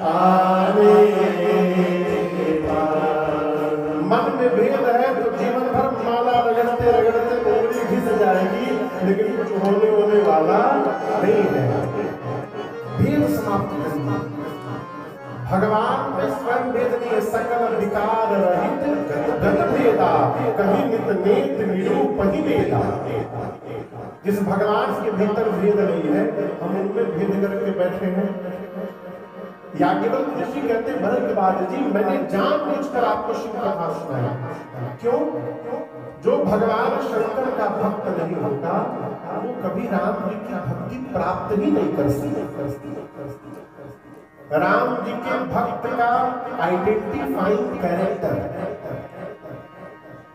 आने मन में भेद है तो जीवन भर माला रगड़ते रगड़ते उंगली घिस जाएगी, लेकिन कुछ होने वाला नहीं है। भेद समाप्त करना, भगवान में स्वयं वेदनीय सकल विकार रहित गत भेदा, कहीं नित नेत निरूप ही वेदा। जिस भगवान के भीतर भेद नहीं है, हम उनमें भेद करके बैठे हैं। याज्ञवल्क्य ऋषि कहते हैं भरद्वाज जी, मैंने जानबूझकर आपको शिव कथा सुनाई। क्यों? जो भगवान शंकर का भक्त नहीं होगा वो कभी राम जी की भक्ति प्राप्त ही नहीं कर सकता। राम जी के भक्त का आइडेंटिफाइंग कैरेक्टर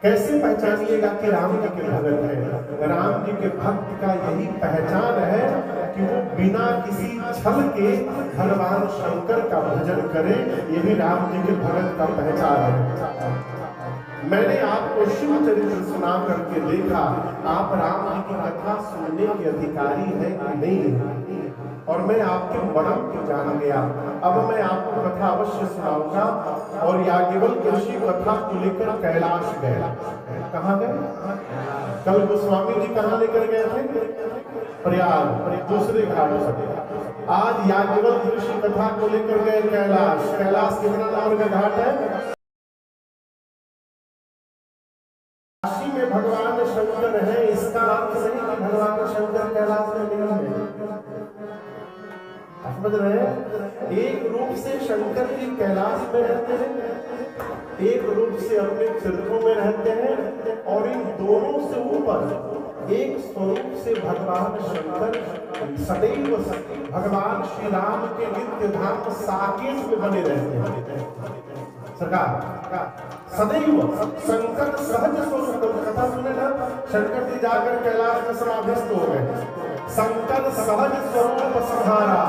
कैसे पहचानिएगा कि राम जी के भक्त है? राम जी के भक्त का यही पहचान है कि वो बिना किसी छल के भगवान शंकर का भजन करे। यही राम जी के भक्त का पहचान है। मैंने आपको शिव चरित्र सुना करके देखा, आप राम जी की कथा सुनने के अधिकारी है कि नहीं, और मैं आपके मर्म को जान गया। अब मैं आपको कथा अवश्य सुनाऊंगा। और याज्ञवल्क्य ऋषि कथा को लेकर कैलाश गए। कहाँ गए? कल गोस्वामी जी कहाँ लेकर गए थे? प्रयाग, दूसरे घाट पर। आज याज्ञवल्क्य ऋषि कथा को लेकर गए कैलाश। कैलाश कितना नंबर का घाट है? काशी में भगवान शंकर है, इसका अर्थ नहीं कि भगवान शंकर कैलाश में नहीं है। समझ रहे हैं? एक रूप से शंकर जी कैलाश में रहते हैं, एक रूप से अपने तीर्थों में रहते हैं, और इन दोनों से ऊपर एक स्वरूप से भगवान शंकर सदैव भगवान श्री राम के नित्य धाम साकेत में बने रहते हैं। सरकार सदैव शंकर सहज स्वरूप कथा सुने ना, शंकर जी जाकर कैलाश में समाधिस्थ हो गए। शंकर सहज स्वरूप संहारा,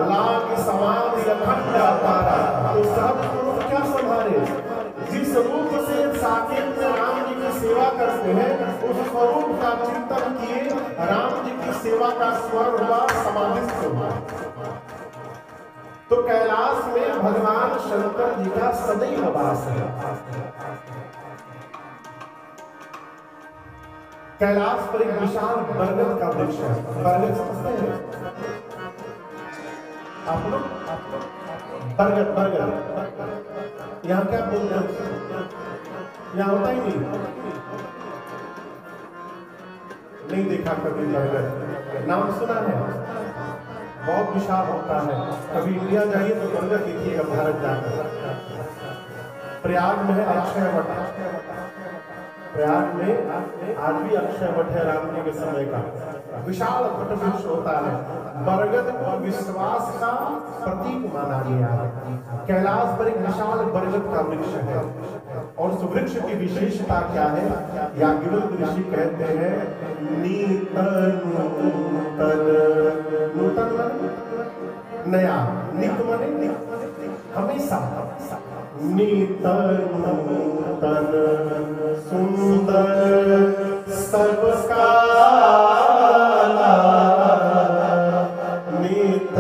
लाग समाधि अखंड अपारा। तो सहज स्वरूप क्या संहारे? जिस रूप से साकेत में राम जी की सेवा करते हैं, उस स्वरूप का चिंतन किए राम जी की सेवा का स्वर हुआ, समाधिस्थ हुआ। तो कैलाश में भगवान शंकर जी का सदैव वास है। कैलाश पर एक विशाल बरगद का वृक्ष है। बरगद समझते हैं आप लोग? बरगद, बरगद यहाँ क्या बोलते हैं? यहाँ होता ही नहीं देखा कभी बरगद। नाम सुना है? बहुत विशाल होता है। कभी इंडिया जाइए तो बरगद देखिएगा, भारत जाकर। प्रयाग में है अक्षय वट। प्रयाग में आज भी अक्षय वट है, राम जी के समय का विशाल वट वृक्ष होता है। बरगद को विश्वास का प्रतीक माना गया है। कैलाश पर एक विशाल बरगद का वृक्ष है। और उस वृक्ष की विशेषता क्या है? याज्ञवल्क्य ऋषि कहते हैं नूतन नया, नित माने हमेशा, नूतन सुंदर सबकाला, नित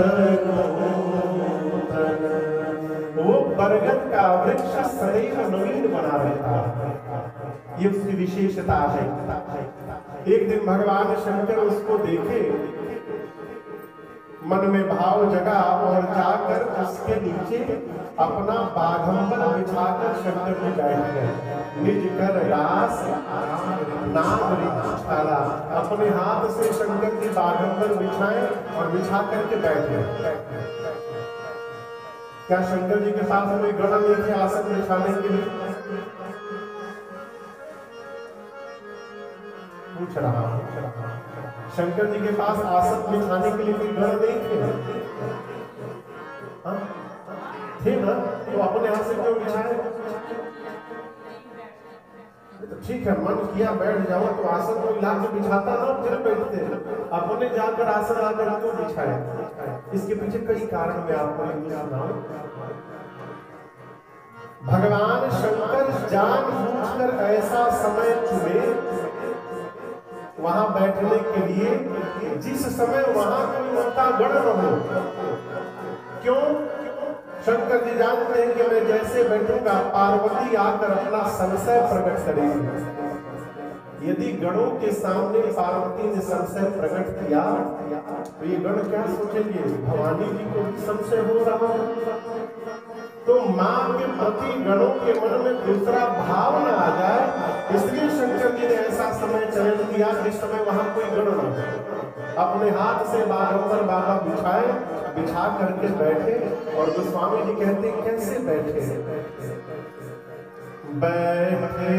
नूतन। वो बरगद का वृक्ष सदैव नवीन बना रहता है, ये उसकी विशेषता है। एक दिन भगवान शंकर उसको देखे, मन में भाव जगा और जाकर उसके नीचे अपना बाघंबर बिछाकर शंकर जी बैठ गए। निज कर रास नाम रिछाला, अपने हाथ से शंकर जी बाघंबर बिछाए और बिछा करके बैठ गए। क्या शंकर जी के पास कोई गण नहीं थे आसन बिछाने के लिए? पूछ रहा हूं, शंकर जी के पास आसन बिछाने के लिए कोई गण नहीं थे? थे ना? तो अपने हाथ से क्यों बिछाए? तो ठीक है, मन किया बैठ जाओ, तो आसन को ला के बिछाता ना, फिर बैठते। अपने जाकर आसन आकर क्यों बिछाए? इसके पीछे कई कारण मैं आपको सुनाऊं। भगवान शंकर जानबूझकर ऐसा समय चुने वहां बैठने के लिए जिस समय वहां कोई उनका गण न हो। क्यों? शंकर जी जानते हैं कि मैं जैसे बैठूंगा पार्वती आकर अपना संशय प्रकट करेगी। यदि गणों के सामने पार्वती ने संशय प्रकट किया तो ये गण क्या सोचेंगे, भवानी जी को भी संशय हो रहा है। तो मां के प्रति गणों के मन में दूसरा भाव न आ जाए, इसलिए शंकर जी ने ऐसा समय चयन किया जिस समय वहां कोई गण न हो। अपने हाथ से बागंबर बाबा बिछा करके बैठे और गोस्वामी जी कहते कैसे बैठे, बैठे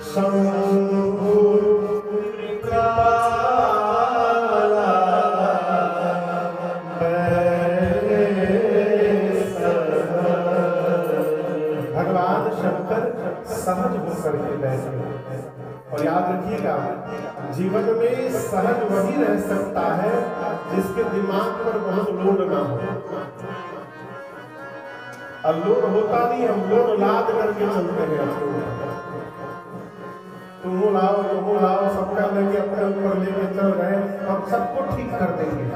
शंभु भगवान शंकर सहज होकर के बैठे। और याद रखिएगा, जीवन में सहज वही रह सकता है जिसके दिमाग पर बहुत लोड ना हो। अब लोड होता नहीं, हम लोड लाद करके चलते हैं। तुम लाओ सबका लेके अपने ऊपर लेके चल रहे, हम सबको ठीक कर देंगे।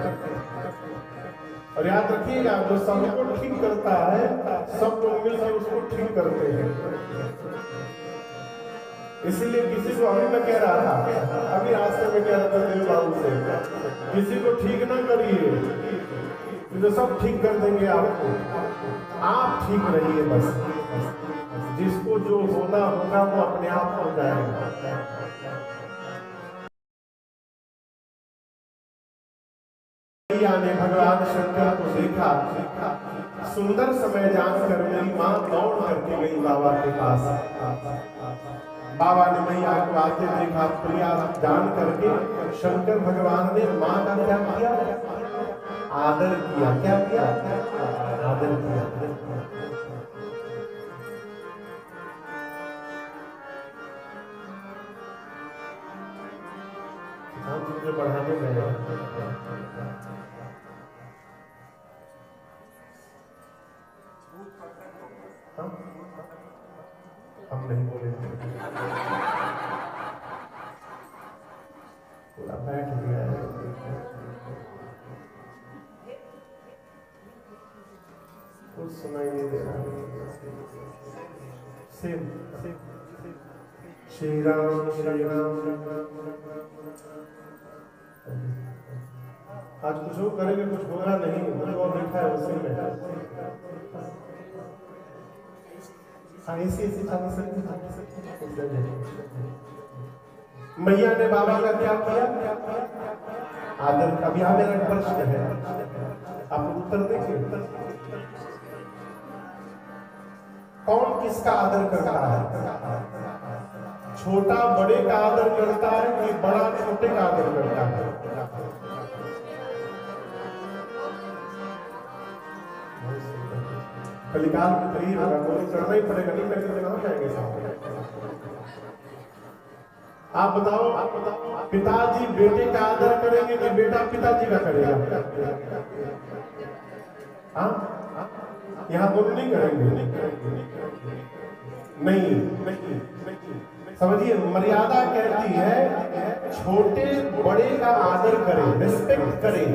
और याद रखिएगा, जो सबको ठीक करता है सब लोग मिलकर उसको ठीक करते हैं। इसीलिए किसी को, अभी मैं कह रहा था, अभी रास्ते में कह रहा था देव बाबू से, किसी को ठीक ना करिए, तो सब ठीक कर देंगे आपको। आप ठीक रहिए बस, जिसको जो होना होगा वो अपने आप हो जाएगा। ने भगवान शंकर को देखा, सुंदर समय जानकर मेरी मां दौड़ करके गई बाबा के पास। बाबा ने मैया को आते देखा, प्रिया जान करके शंकर भगवान ने मां का क्या किया, आदर किया। क्या किया, आदर किया। बढ़ाने में हम नहीं बोले, पूरा बैठ गया है। कुछ सुनाई नहीं दे रहा। श्री राम श्री राम। आज कुछ हो करेंगे, कुछ होगा नहीं, मुझे और देखा है उसी में। ऐसी मैया ने बाबा का क्या किया, आदर। अभी यहाँ मेरा प्रश्न है, आप उत्तर देखिए। कौन किसका आदर करता है? छोटा बड़े का आदर करता है कि बड़ा छोटे का आदर करता है? कलिकाल में कहीं करना ही पड़ेगा, नहीं करके कहाँ जाएंगे सामने। आप बताओ, पिताजी बेटे का आदर करेंगे कि बेटा पिताजी का करेगा? हाँ, यहाँ दोनों नहीं करेंगे। नहीं, समझिए, मर्यादा कहती है छोटे बड़े का आदर करें, रिस्पेक्ट करें।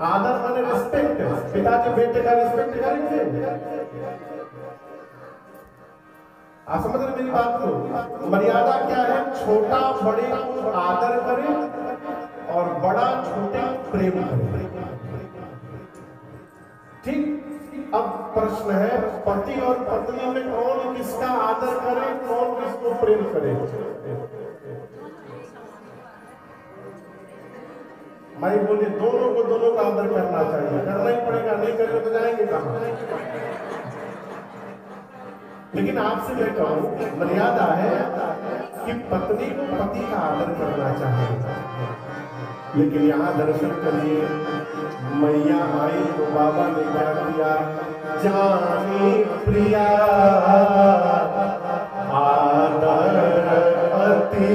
आदर माने रिस्पेक्ट। पिताजी बेटे का रिस्पेक्ट करेंगे। आप समझ रहे मेरी बात को? मर्यादा क्या है? छोटा बड़े को आदर करे और बड़ा छोटे को प्रेम करे। ठीक। अब प्रश्न है, पति और पत्नी में कौन किसका आदर करे, कौन किसको प्रेम करे? भाई बोले दोनों को दोनों का आदर करना चाहिए। करना ही पड़ेगा, नहीं करेंगे तो जाएंगे कहां? लेकिन आपसे मैं कहूं, मर्यादा है कि पत्नी को पति का आदर करना चाहिए। लेकिन यहाँ दर्शन करिए, मैया आई तो बाबा ने क्या किया, जानी प्रिया आदर अति।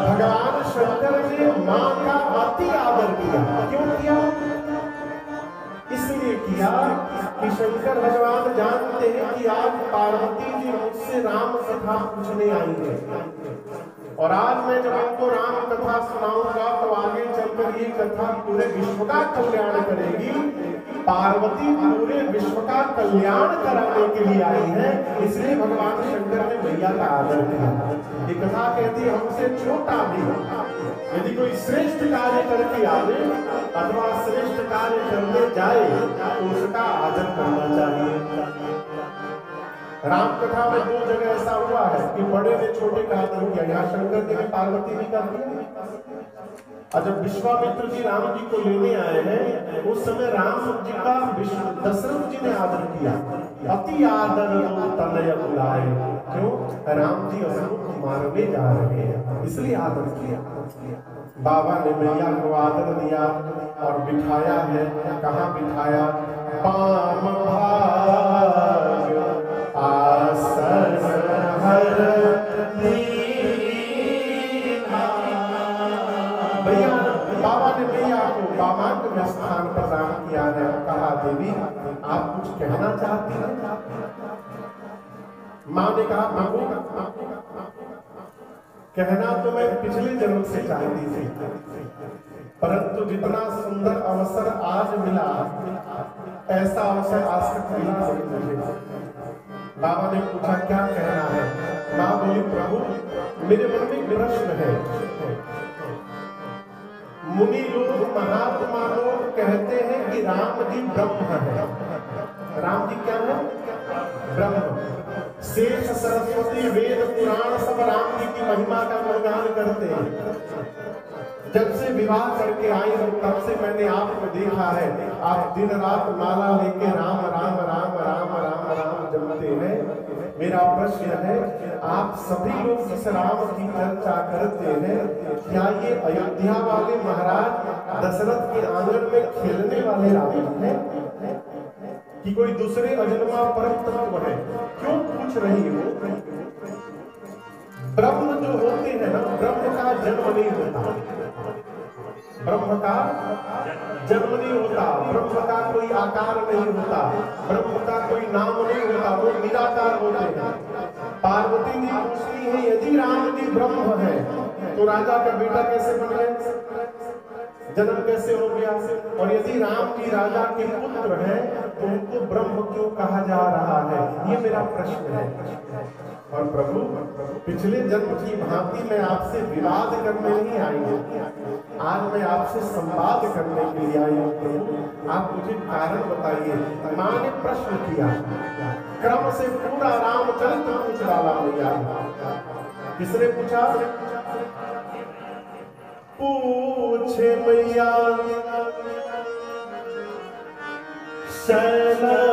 भगवान शंकर ने मां का अति आदर किया। क्यों किया? इसलिए किया कि शंकर भगवान जानते हैं कि आज पार्वती जी मुझसे राम कथा पूछने आएंगे। और आज मैं जब आपको राम कथा सुनाऊंगा तो आगे चलकर ये कथा पूरे विश्व का कल्याण करेगी। पार्वती पूरे विश्व का कल्याण कराने के लिए आई है, इसलिए भगवान शंकर ने मैया का आदर किया। ये कथा कहती है हमसे छोटा भी यदि कोई श्रेष्ठ कार्य करके आवे अथवा श्रेष्ठ कार्य करने जाए तो उसका आदर करना चाहिए। राम कथा में 2 जगह ऐसा हुआ है कि बड़े ने छोटे का आदर किया। यहाँ शंकर जी ने पार्वती जी का किया। और जब विश्वामित्र जी राम जी को लेने आए हैं उस समय राम जी का दशरथ जी ने आदर किया। अति आदर तनय बुलाए, क्यों? राम जी असुर को मारने जा रहे हैं, इसलिए आदर किया। बाबा ने मैया को आदर दिया और बिठाया है। कहाँ बिठाया? पाम भाग आसन हर भैया। बाबा ने मैया को बामांग में स्थान प्रदान किया है। कहा देवी आप कुछ कहना चाहती हैं? माँ ने कहा प्रभु कहना तो मैं पिछले जन्म से चाहती थी, परंतु जितना सुंदर अवसर आज मिला ऐसा अवसर आज तक मिला नहीं मुझे। बाबा ने पूछा क्या कहना है? माँ बोली प्रभु मेरे मन में एक प्रश्न है। मुनि लोग महात्मा लोग कहते हैं कि राम जी ब्रह्म है। राम जी क्या है? ब्रह्म। शेष सरस्वती वेद पुराण सब राम जी की महिमा का गुणगान करते हैं। जब से विवाह करके आई हूँ तब से मैंने आपको देखा है, आप दिन रात माला लेके राम राम राम राम राम राम जपते हैं। मेरा प्रश्न है आप सभी लोग जिस राम की चर्चा करते हैं क्या ये अयोध्या वाले महाराज दशरथ के आंगन में खेलने वाले राम हैं कि कोई दूसरे अजन्मा परम तत्व है? क्यों पूछ रही हो? ब्रह्म जो होते हैं ना, ब्रह्म का जन्म नहीं होता। ब्रह्म का जन्म नहीं होता, ब्रह्म का कोई आकार नहीं होता, ब्रह्म का कोई नाम नहीं होता, वो निराकार होते हैं। पार्वती जी पूछती है यदि राम जी ब्रह्म है तो राजा का बेटा कैसे बन गए? जन्म कैसे हो गया? और यदि राम जी राजा के पुत्र हैं तो उनको ब्रह्म क्यों कहा जा रहा है? ये मेरा प्रश्न है। और प्रभु पिछले जन्म की भांति मैं आपसे विवाद करने नहीं आई हूँ, आज मैं आपसे संवाद करने के लिए आई हूँ। प्रभु आप मुझे कारण बताइए। माँ ने प्रश्न किया, क्रम से पूरा रामचरित्र पूछ डाला मैया। किसने पूछा? पूछे मैया शैला